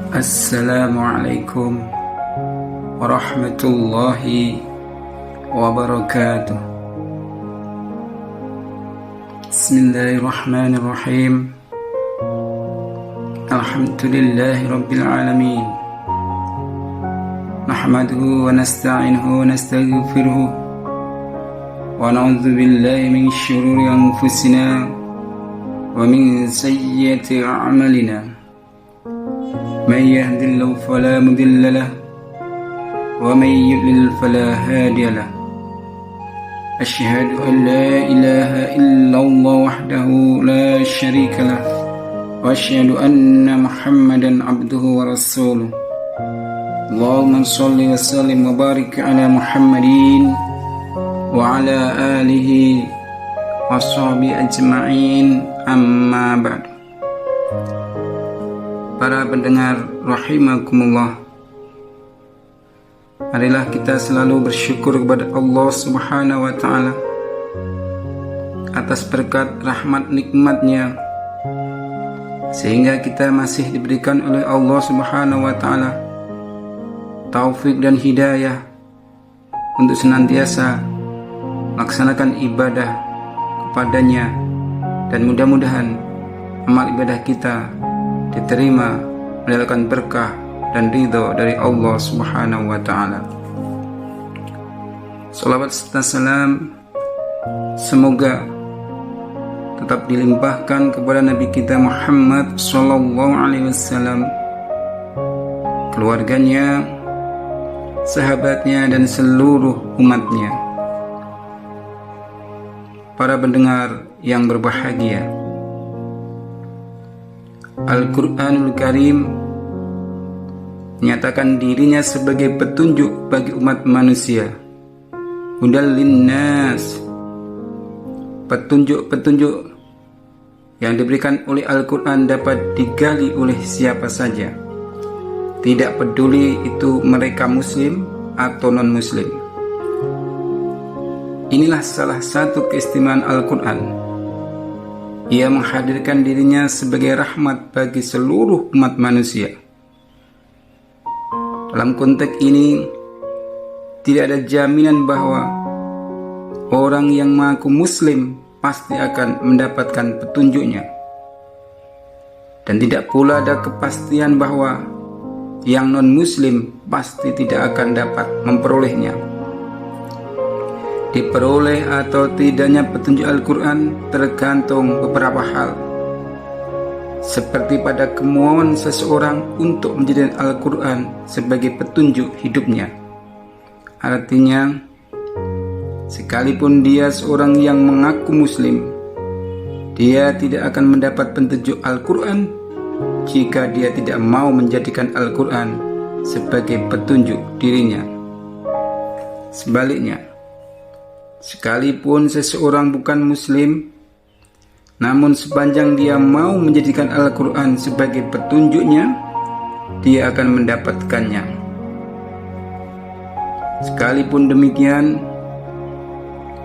Assalamualaikum warahmatullahi wabarakatuh. Bismillahirrahmanirrahim. Alhamdulillahi rabbil alamin. Nahmaduhu wa nasta'inuhu wa nastaghfiruhu wa na'udzu billahi min syururi anfusina wa min sayyiati a'malina. من يهد الله فلا مضل له ومن يضلل فلا هادي له. أشهد أن لا إله إلا الله وحده لا شريك له وأشهد أن محمدا عبده ورسوله. اللهم صل وسلم وبارك على محمد وعلى آله وصحبه أجمعين. أما بعد. Para pendengar rahimakumullah, marilah kita selalu bersyukur kepada Allah Subhanahu wa ta'ala atas berkat rahmat nikmatnya, sehingga kita masih diberikan oleh Allah Subhanahu wa ta'ala taufik dan hidayah untuk senantiasa melaksanakan ibadah kepadanya, dan mudah-mudahan amal ibadah kita diterima mendapatkan berkah dan ridho dari Allah Subhanahu wa ta'ala. Salawat serta salam semoga tetap dilimpahkan kepada Nabi kita Muhammad sallallahu alaihi wasallam, keluarganya, sahabatnya, dan seluruh umatnya. Para pendengar yang berbahagia, Al-Quranul Karim menyatakan dirinya sebagai petunjuk bagi umat manusia. Hudal linnas, petunjuk-petunjuk yang diberikan oleh Al-Quran dapat digali oleh siapa saja, tidak peduli itu mereka muslim atau non-muslim. Inilah salah satu keistimewaan Al-Quran. Ia menghadirkan dirinya sebagai rahmat bagi seluruh umat manusia. Dalam konteks ini, tidak ada jaminan bahwa orang yang mengaku muslim pasti akan mendapatkan petunjuknya, dan tidak pula ada kepastian bahwa yang non-muslim pasti tidak akan dapat memperolehnya. Diperoleh atau tidaknya petunjuk Al-Quran tergantung beberapa hal, seperti pada kemauan seseorang untuk menjadikan Al-Quran sebagai petunjuk hidupnya. Artinya, sekalipun dia seorang yang mengaku muslim, dia tidak akan mendapat petunjuk Al-Quran jika dia tidak mau menjadikan Al-Quran sebagai petunjuk dirinya. Sebaliknya, sekalipun seseorang bukan muslim, namun sepanjang dia mau menjadikan Al-Quran sebagai petunjuknya, dia akan mendapatkannya. Sekalipun demikian,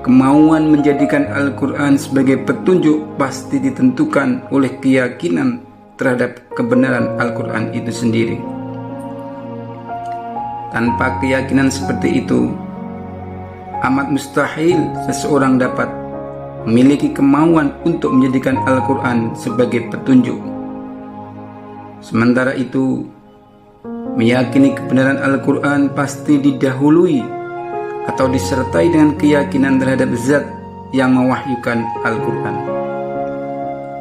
kemauan menjadikan Al-Quran sebagai petunjuk pasti ditentukan oleh keyakinan terhadap kebenaran Al-Quran itu sendiri. Tanpa keyakinan seperti itu, amat mustahil seseorang dapat memiliki kemauan untuk menjadikan Al-Quran sebagai petunjuk. Sementara itu, meyakini kebenaran Al-Quran pasti didahului atau disertai dengan keyakinan terhadap zat yang mewahyukan Al-Quran,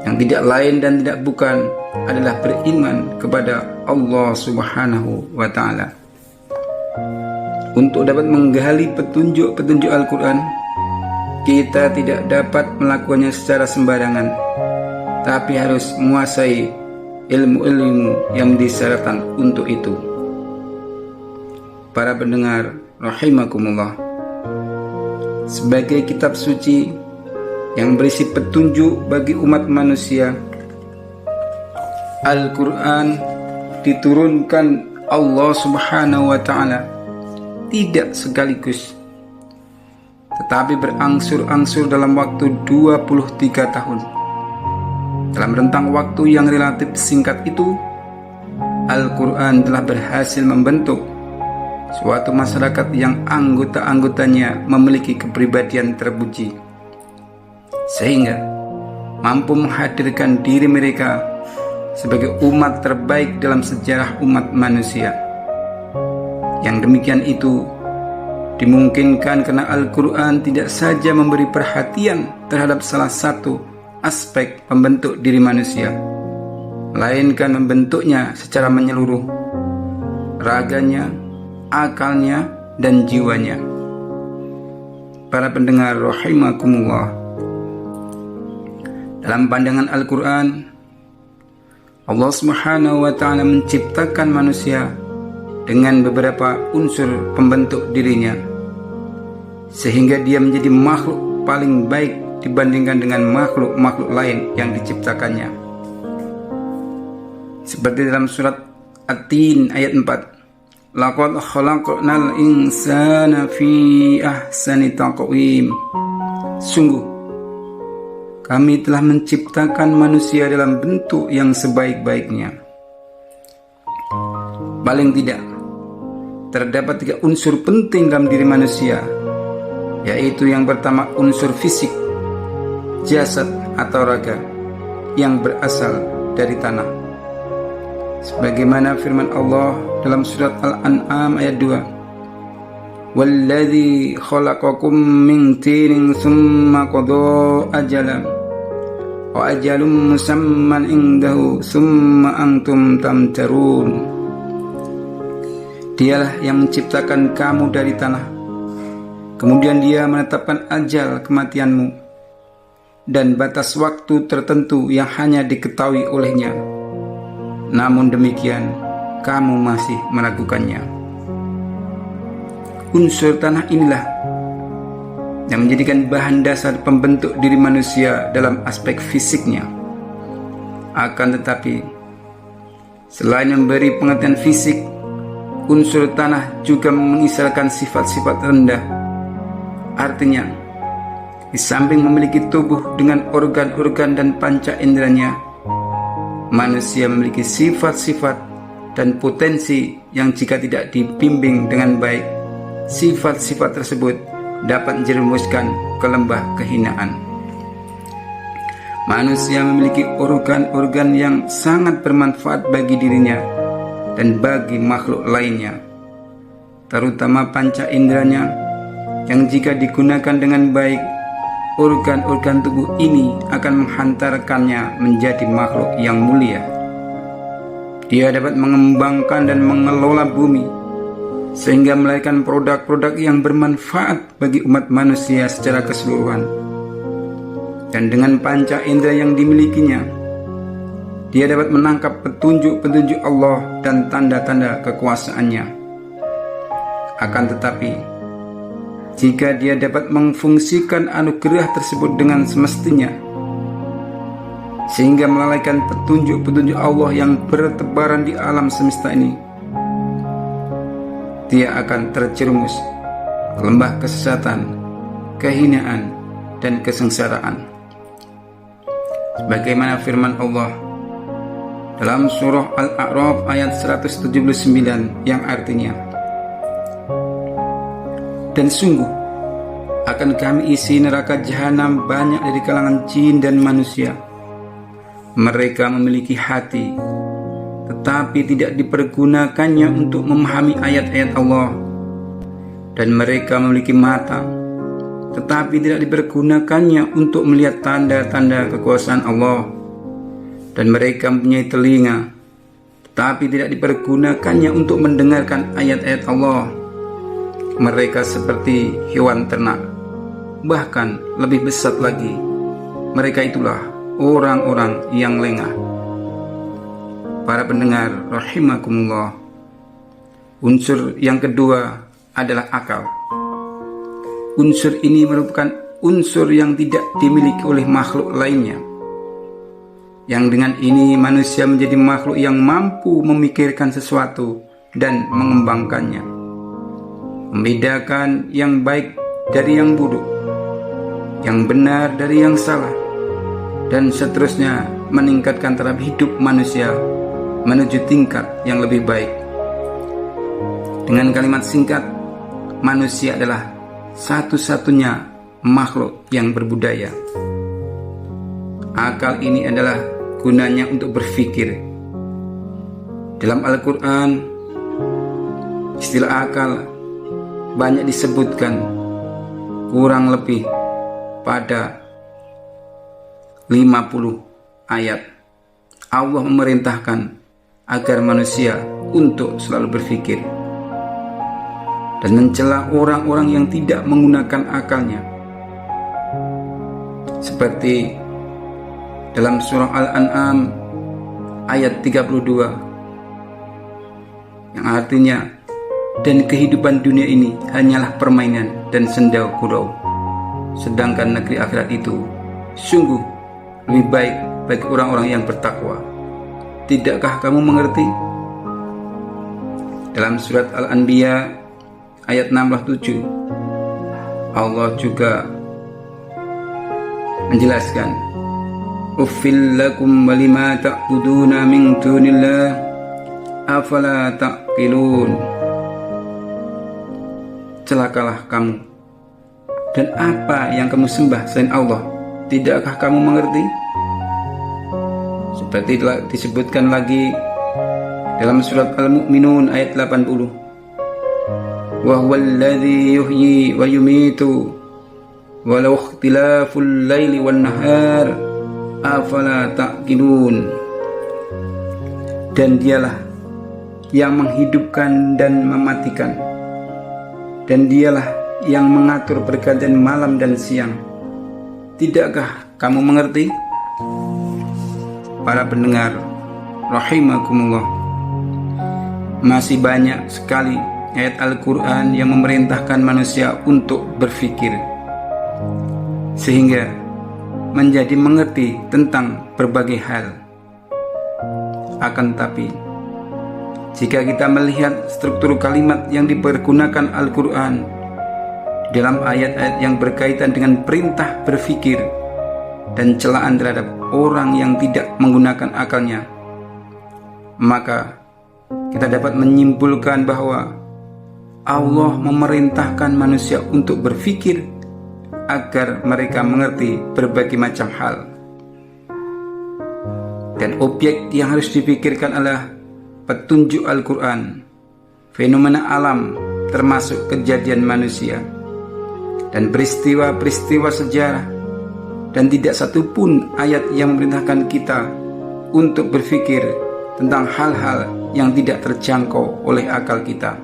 yang tidak lain dan tidak bukan adalah beriman kepada Allah Subhanahu wa ta'ala. Untuk dapat menggali petunjuk-petunjuk Al-Quran, kita tidak dapat melakukannya secara sembarangan, tapi harus menguasai ilmu-ilmu yang disyaratkan untuk itu. Para pendengar rahimakumullah, sebagai kitab suci yang berisi petunjuk bagi umat manusia, Al-Quran diturunkan Allah Subhanahu wa ta'ala tidak sekaligus, tetapi berangsur-angsur dalam waktu 23 tahun. Dalam rentang waktu yang relatif singkat itu, Al-Quran telah berhasil membentuk suatu masyarakat yang anggota-anggotanya memiliki kepribadian terpuji, sehingga mampu menghadirkan diri mereka sebagai umat terbaik dalam sejarah umat manusia. Yang demikian itu dimungkinkan karena Al-Quran tidak saja memberi perhatian terhadap salah satu aspek pembentuk diri manusia, melainkan membentuknya secara menyeluruh, raganya, akalnya, dan jiwanya. Para pendengar rahimakumullah, dalam pandangan Al-Quran, Allah Subhanahu wa ta'ala menciptakan manusia dengan beberapa unsur pembentuk dirinya, sehingga dia menjadi makhluk paling baik dibandingkan dengan makhluk-makhluk lain yang diciptakannya. Seperti dalam surat At-Tin ayat 4, laqad khalaqnal insana fi ahsani taqwim. Sungguh kami telah menciptakan manusia dalam bentuk yang sebaik-baiknya. Paling tidak terdapat 3 unsur penting dalam diri manusia, yaitu yang pertama unsur fisik, jasad atau raga yang berasal dari tanah, sebagaimana firman Allah dalam surat Al-An'am ayat 2, walladzi khalaqakum min tinin tsumma qada ajalan wa ajalum musamman indahu tsumma antum tamtarun. Dialah yang menciptakan kamu dari tanah, kemudian dia menetapkan ajal kematianmu dan batas waktu tertentu yang hanya diketahui olehnya. Namun demikian kamu masih meragukannya. Unsur tanah inilah yang menjadikan bahan dasar pembentuk diri manusia dalam aspek fisiknya. Akan tetapi, selain memberi pengertian fisik, unsur tanah juga mengisahkan sifat-sifat rendah. Artinya, di samping memiliki tubuh dengan organ-organ dan panca inderanya, manusia memiliki sifat-sifat dan potensi yang jika tidak dibimbing dengan baik, sifat-sifat tersebut dapat menjerumuskan ke lembah kehinaan. Manusia memiliki organ-organ yang sangat bermanfaat bagi dirinya dan bagi makhluk lainnya, terutama panca inderanya yang jika digunakan dengan baik, organ-organ tubuh ini akan menghantarkannya menjadi makhluk yang mulia. Dia dapat mengembangkan dan mengelola bumi sehingga melahirkan produk-produk yang bermanfaat bagi umat manusia secara keseluruhan. Dan dengan panca indera yang dimilikinya, dia dapat menangkap petunjuk-petunjuk Allah dan tanda-tanda kekuasaannya. Akan tetapi, jika dia dapat memfungsikan anugerah tersebut dengan semestinya, sehingga melalaikan petunjuk-petunjuk Allah yang bertebaran di alam semesta ini, dia akan terjerumus ke lembah kesesatan, kehinaan, dan kesengsaraan. Sebagaimana firman Allah dalam surah Al-A'raf ayat 179 yang artinya, dan sungguh akan kami isi neraka jahanam banyak dari kalangan jin dan manusia. Mereka memiliki hati, tetapi tidak dipergunakannya untuk memahami ayat-ayat Allah, dan mereka memiliki mata, tetapi tidak dipergunakannya untuk melihat tanda-tanda kekuasaan Allah, dan mereka mempunyai telinga, tetapi tidak dipergunakannya untuk mendengarkan ayat-ayat Allah. Mereka seperti hewan ternak, bahkan lebih besar lagi. Mereka itulah orang-orang yang lengah. Para pendengar rahimakumullah, unsur yang kedua adalah akal. Unsur ini merupakan unsur yang tidak dimiliki oleh makhluk lainnya, yang dengan ini manusia menjadi makhluk yang mampu memikirkan sesuatu dan mengembangkannya, membedakan yang baik dari yang buruk, yang benar dari yang salah, dan seterusnya meningkatkan taraf hidup manusia menuju tingkat yang lebih baik. Dengan kalimat singkat, manusia adalah satu-satunya makhluk yang berbudaya. Akal ini adalah gunanya untuk berpikir. Dalam Al-Quran, istilah akal banyak disebutkan, kurang lebih pada 50 ayat. Allah memerintahkan agar manusia untuk selalu berpikir dan mencela orang-orang yang tidak menggunakan akalnya, seperti dalam surah Al-An'am ayat 32 yang artinya, dan kehidupan dunia ini hanyalah permainan dan senda gurau, sedangkan negeri akhirat itu sungguh lebih baik bagi orang-orang yang bertakwa. Tidakkah kamu mengerti? Dalam surat Al-Anbiya ayat 67, Allah juga menjelaskan, Uffil lakum walima ta'buduna min dunillah afala ta'qilun. Celakalah kamu dan apa yang kamu sembah selain Allah, tidakkah kamu mengerti? Seperti telah disebutkan lagi dalam surat Al-Mu'minun ayat 80, wa huwallazi yuhyi wa yumitu walau ikhtilaful laili wan nahar afala ta'qilun. Dan dialah yang menghidupkan dan mematikan, dan dialah yang mengatur pergantian malam dan siang. Tidakkah kamu mengerti? Para pendengar rahimakumullah, masih banyak sekali ayat Al-Quran yang memerintahkan manusia untuk berpikir, sehingga menjadi mengerti tentang berbagai hal. Akan tetapi, jika kita melihat struktur kalimat yang dipergunakan Al-Quran dalam ayat-ayat yang berkaitan dengan perintah berpikir dan celaan terhadap orang yang tidak menggunakan akalnya, maka kita dapat menyimpulkan bahwa Allah memerintahkan manusia untuk berpikir agar mereka mengerti berbagai macam hal. Dan objek yang harus dipikirkan adalah petunjuk Al-Quran, fenomena alam termasuk kejadian manusia, dan peristiwa-peristiwa sejarah. Dan tidak satu pun ayat yang memerintahkan kita untuk berpikir tentang hal-hal yang tidak terjangkau oleh akal kita.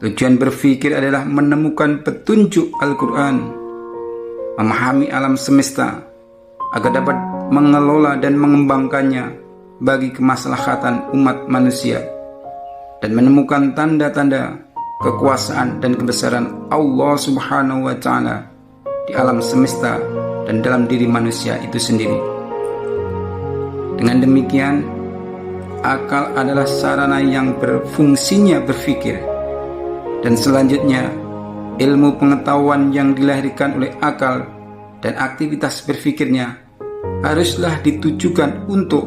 Tujuan berpikir adalah menemukan petunjuk Al-Quran, memahami alam semesta agar dapat mengelola dan mengembangkannya bagi kemaslahatan umat manusia, dan menemukan tanda-tanda kekuasaan dan kebesaran Allah Subhanahu wa Ta'ala di alam semesta dan dalam diri manusia itu sendiri. Dengan demikian, akal adalah sarana yang berfungsinya berpikir, dan selanjutnya ilmu pengetahuan yang dilahirkan oleh akal dan aktivitas berpikirnya haruslah ditujukan untuk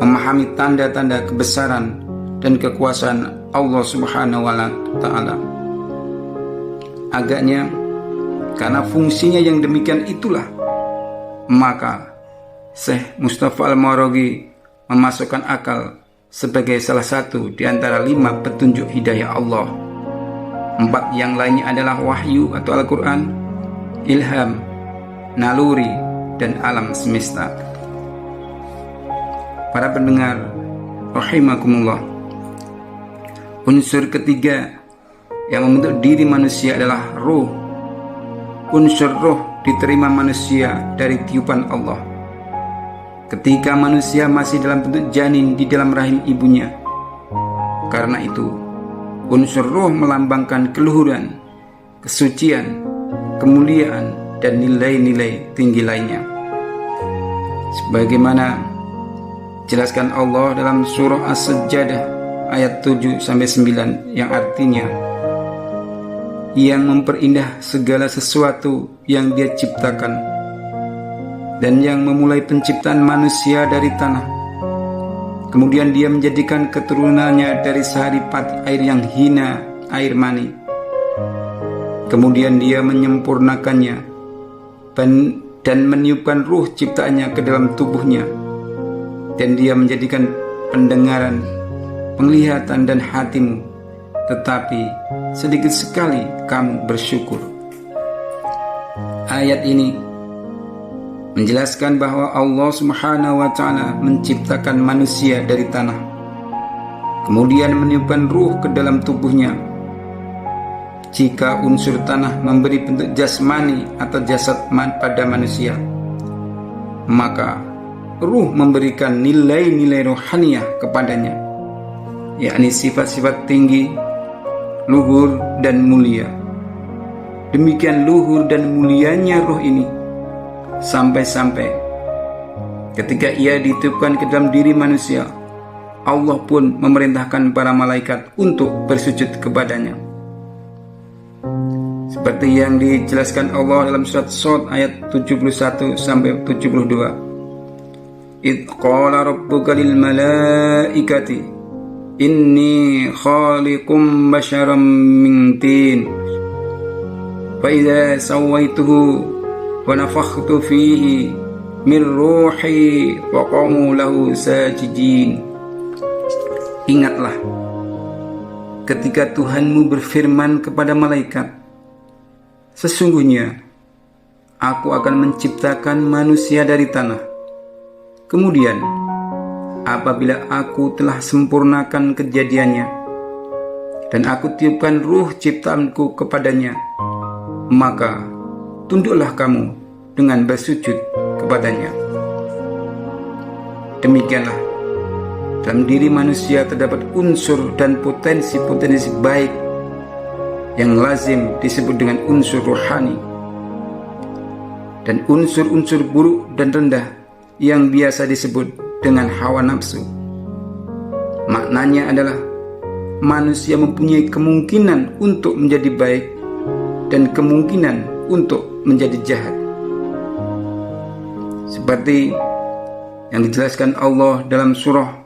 memahami tanda-tanda kebesaran dan kekuasaan Allah Subhanahu wa Ta'ala. Agaknya karena fungsinya yang demikian itulah, maka Syekh Mustafa Al-Maraghi memasukkan akal sebagai salah satu di antara 5 petunjuk hidayah Allah. 4 yang lainnya adalah wahyu atau Al-Quran, ilham, naluri, dan alam semesta. Para pendengar rahimakumullah, unsur ketiga yang membentuk diri manusia adalah ruh. Unsur roh diterima manusia dari tiupan Allah ketika manusia masih dalam bentuk janin di dalam rahim ibunya. Karena itu, unsur roh melambangkan keluhuran, kesucian, kemuliaan, dan nilai-nilai tinggi lainnya. Sebagaimana jelaskan Allah dalam surah As-Sajdah ayat 7-9 yang artinya, yang memperindah segala sesuatu yang Dia ciptakan, dan yang memulai penciptaan manusia dari tanah, Kemudian dia menjadikan keturunannya dari sehari-pati air yang hina, air mani. Kemudian dia menyempurnakannya dan meniupkan ruh ciptaannya ke dalam tubuhnya. Dan dia menjadikan pendengaran, penglihatan dan hatimu. Tetapi sedikit sekali kamu bersyukur. Ayat ini menjelaskan bahwa Allah Subhanahu wa Ta'ala menciptakan manusia dari tanah, kemudian meniupkan ruh ke dalam tubuhnya. Jika unsur tanah memberi bentuk jasmani atau jasad pada manusia, maka ruh memberikan nilai-nilai rohaniyah kepadanya, yakni sifat-sifat tinggi, luhur dan mulia. Demikian luhur dan mulianya ruh ini sampai-sampai ketika ia ditiupkan ke dalam diri manusia, Allah pun memerintahkan para malaikat untuk bersujud kepadanya. Seperti yang dijelaskan Allah dalam surat Shad ayat 71 sampai 72. Idh qala rabbuka lil malaikati inni khaliqum basharam min tin fa idza sawaituhu wa nafakhtu fihi min ruhi wa qamu lahu sajidin. Ingatlah ketika Tuhanmu berfirman kepada malaikat, sesungguhnya aku akan menciptakan manusia dari tanah. Kemudian apabila aku telah sempurnakan kejadiannya dan aku tiupkan ruh ciptaanku kepadanya, maka tunduklah kamu dengan bersujud kepadanya. Demikianlah dalam diri manusia terdapat unsur dan potensi-potensi baik yang lazim disebut dengan unsur rohani, dan unsur-unsur buruk dan rendah yang biasa disebut dengan hawa nafsu. Maknanya adalah manusia mempunyai kemungkinan untuk menjadi baik dan kemungkinan untuk menjadi jahat. Seperti yang dijelaskan Allah dalam surah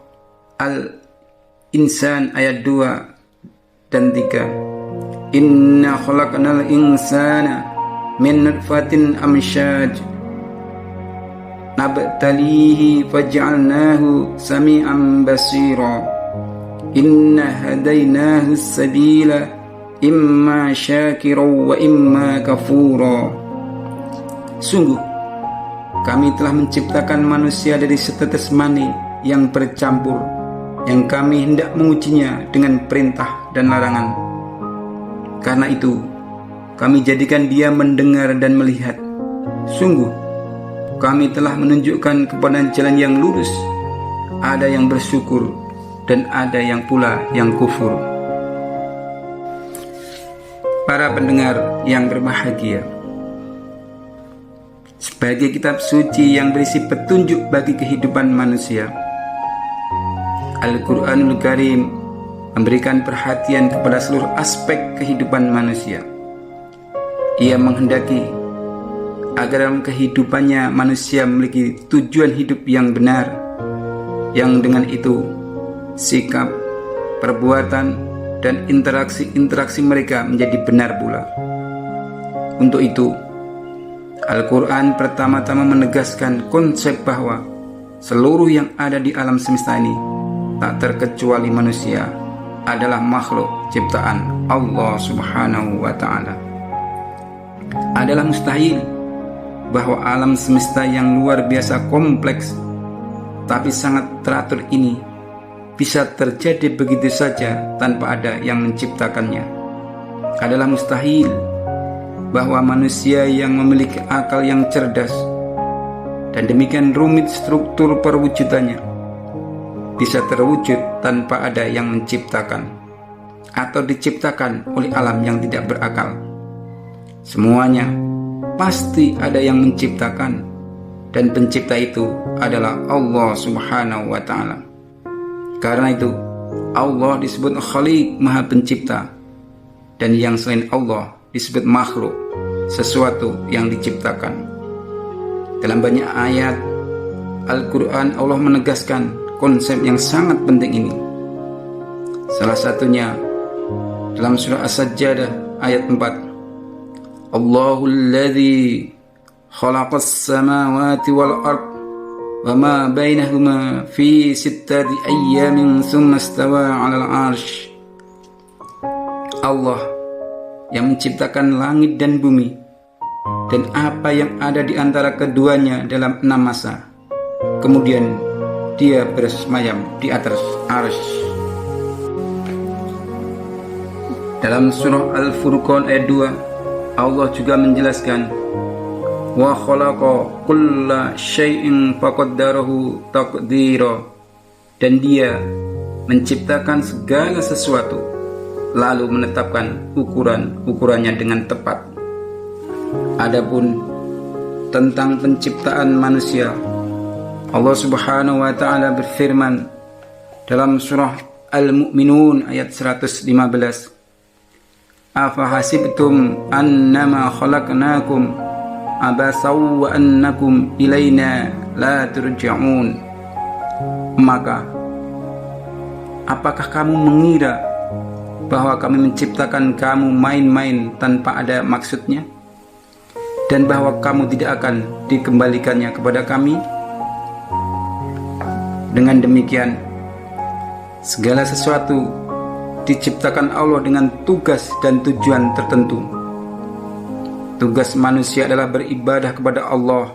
Al-Insan ayat 2 dan 3. Inna khalaqnal insana min nutfatin amsyaj nabtalihi faj'alnahu sami'an basira inna hadainahu sabila imma syakira wa imma kafura. Sungguh kami telah menciptakan manusia dari setetes mani yang bercampur, yang kami hendak mengujinya dengan perintah dan larangan. Karena itu kami jadikan dia mendengar dan melihat. Sungguh kami telah menunjukkan kepada jalan yang lurus. Ada yang bersyukur dan ada yang pula yang kufur. Para pendengar yang berbahagia, sebagai kitab suci yang berisi petunjuk bagi kehidupan manusia, Al-Quranul Karim memberikan perhatian kepada seluruh aspek kehidupan manusia. Ia menghendaki agar dalam kehidupannya manusia memiliki tujuan hidup yang benar, yang dengan itu sikap, perbuatan, dan interaksi mereka menjadi benar pula. Untuk itu, Al-Quran pertama-tama menegaskan konsep bahwa seluruh yang ada di alam semesta ini, tak terkecuali manusia, adalah makhluk ciptaan Allah Subhanahu wa Ta'ala. Adalah mustahil bahwa alam semesta yang luar biasa kompleks tapi sangat teratur ini bisa terjadi begitu saja tanpa ada yang menciptakannya. Adalah mustahil bahwa manusia yang memiliki akal yang cerdas dan demikian rumit struktur perwujudannya bisa terwujud tanpa ada yang menciptakan atau diciptakan oleh alam yang tidak berakal. Semuanya pasti ada yang menciptakan, dan pencipta itu adalah Allah Subhanahu wa Ta'ala. Karena itu Allah disebut Khaliq, Maha Pencipta, dan yang selain Allah disebut makhluk, sesuatu yang diciptakan. Dalam banyak ayat Al-Quran Allah menegaskan konsep yang sangat penting ini. Salah satunya dalam surah As-Sajdah ayat 4. Allahul ladzi khalaqas samawati wal ard wa ma bainahuma fi sittati ayyamin tsumma istawa 'alal 'arsy. Allah yang menciptakan langit dan bumi dan apa yang ada di antara keduanya dalam 6 masa. Kemudian dia bersemayam di atas arsy. Dalam surah Al-Furqan ayat 2, Allah juga menjelaskan, wa khalaqa kulla syai'in faqaddarahu taqdira, dan dia menciptakan segala sesuatu lalu menetapkan ukurannya dengan tepat. Adapun tentang penciptaan manusia, Allah Subhanahu wa taala berfirman dalam surah Al-Mu'minun ayat 115, afahasibtum annama khalaqnakum abasaw wa annakum ilaina la turja'un. Maka apakah kamu mengira bahwa kami menciptakan kamu main-main tanpa ada maksudnya, dan bahwa kamu tidak akan dikembalikannya kepada kami? Dengan demikian, segala sesuatu diciptakan Allah dengan tugas dan tujuan tertentu. Tugas manusia adalah beribadah kepada Allah,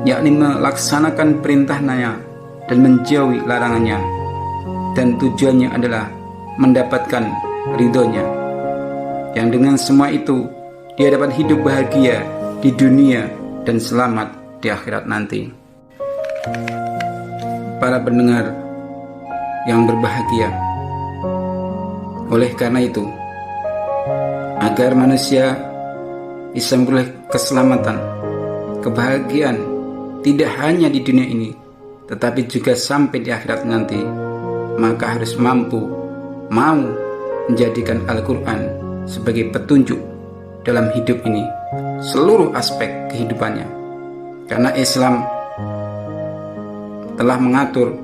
yakni melaksanakan perintahnya dan menjauhi larangannya, dan tujuannya adalah mendapatkan ridhonya, yang dengan semua itu dia dapat hidup bahagia di dunia dan selamat di akhirat nanti. Para pendengar yang berbahagia, oleh karena itu, agar manusia bisa memperoleh keselamatan, kebahagiaan tidak hanya di dunia ini, tetapi juga sampai di akhirat nanti, maka harus mau menjadikan Al-Quran sebagai petunjuk dalam hidup ini, seluruh aspek kehidupannya. Karena Islam telah mengatur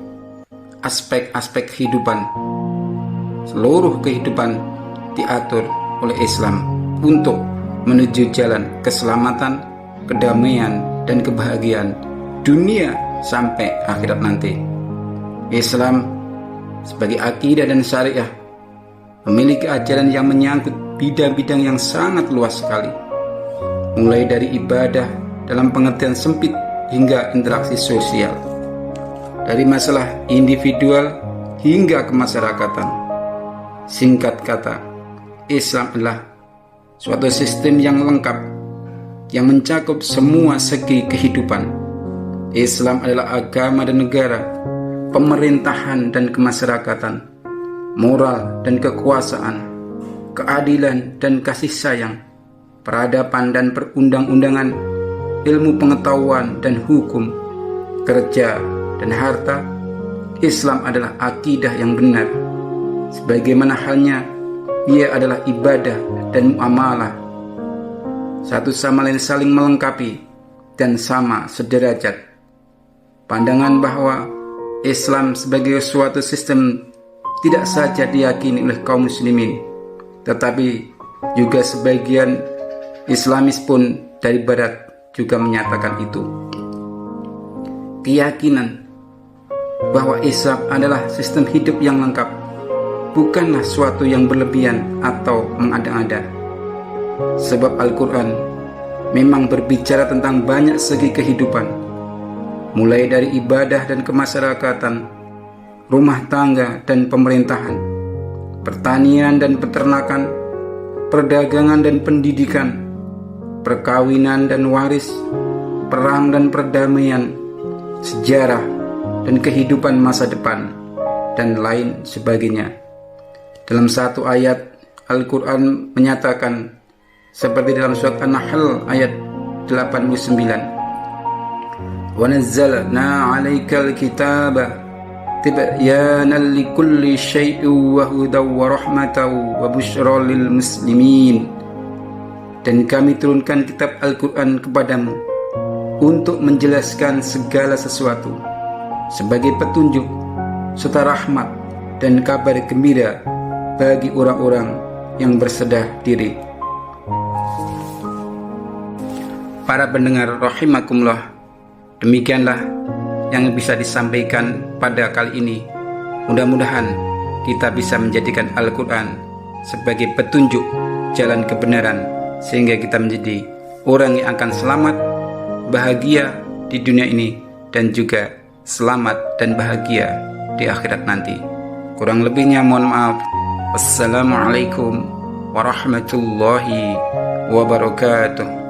aspek-aspek kehidupan. Seluruh kehidupan diatur oleh Islam untuk menuju jalan keselamatan, kedamaian, dan kebahagiaan dunia sampai akhirat nanti. Islam sebagai akidah dan syariah memiliki ajaran yang menyangkut bidang-bidang yang sangat luas sekali, mulai dari ibadah dalam pengertian sempit hingga interaksi sosial, dari masalah individual hingga kemasyarakatan. Singkat kata, Islam adalah suatu sistem yang lengkap yang mencakup semua segi kehidupan. Islam adalah agama dan negara, pemerintahan dan kemasyarakatan, moral dan kekuasaan, keadilan dan kasih sayang, peradaban dan perundang-undangan, ilmu pengetahuan dan hukum, kerja dan harta. Islam adalah akidah yang benar, sebagaimana halnya ia adalah ibadah dan muamalah, satu sama lain saling melengkapi dan sama sederajat. Pandangan bahwa Islam sebagai suatu sistem tidak saja diyakini oleh kaum muslimin, tetapi juga sebagian Islamis pun dari barat juga menyatakan itu. Keyakinan bahwa Islam adalah sistem hidup yang lengkap bukanlah suatu yang berlebihan atau mengada-ada, sebab Al-Quran memang berbicara tentang banyak segi kehidupan, mulai dari ibadah dan kemasyarakatan, rumah tangga dan pemerintahan, pertanian dan peternakan, perdagangan dan pendidikan, perkawinan dan waris, perang dan perdamaian, sejarah dan kehidupan masa depan, dan lain sebagainya. Dalam satu ayat, Al-Quran menyatakan, seperti dalam surat An-Nahl ayat 89, wa nazzalna 'alaikal kitaba tibyanan likulli syai'in wa hudaw wa rahmatan wa busyra lil muslimin. Dan kami turunkan kitab Al-Quran kepadamu untuk menjelaskan segala sesuatu sebagai petunjuk serta rahmat dan kabar gembira bagi orang-orang yang bersedar diri. Para pendengar rahimakumullah, demikianlah yang bisa disampaikan pada kali ini. Mudah-mudahan kita bisa menjadikan Al-Quran sebagai petunjuk jalan kebenaran, sehingga kita menjadi orang yang akan selamat, bahagia di dunia ini, dan juga selamat dan bahagia di akhirat nanti. Kurang lebihnya mohon maaf. Wassalamualaikum warahmatullahi wabarakatuh.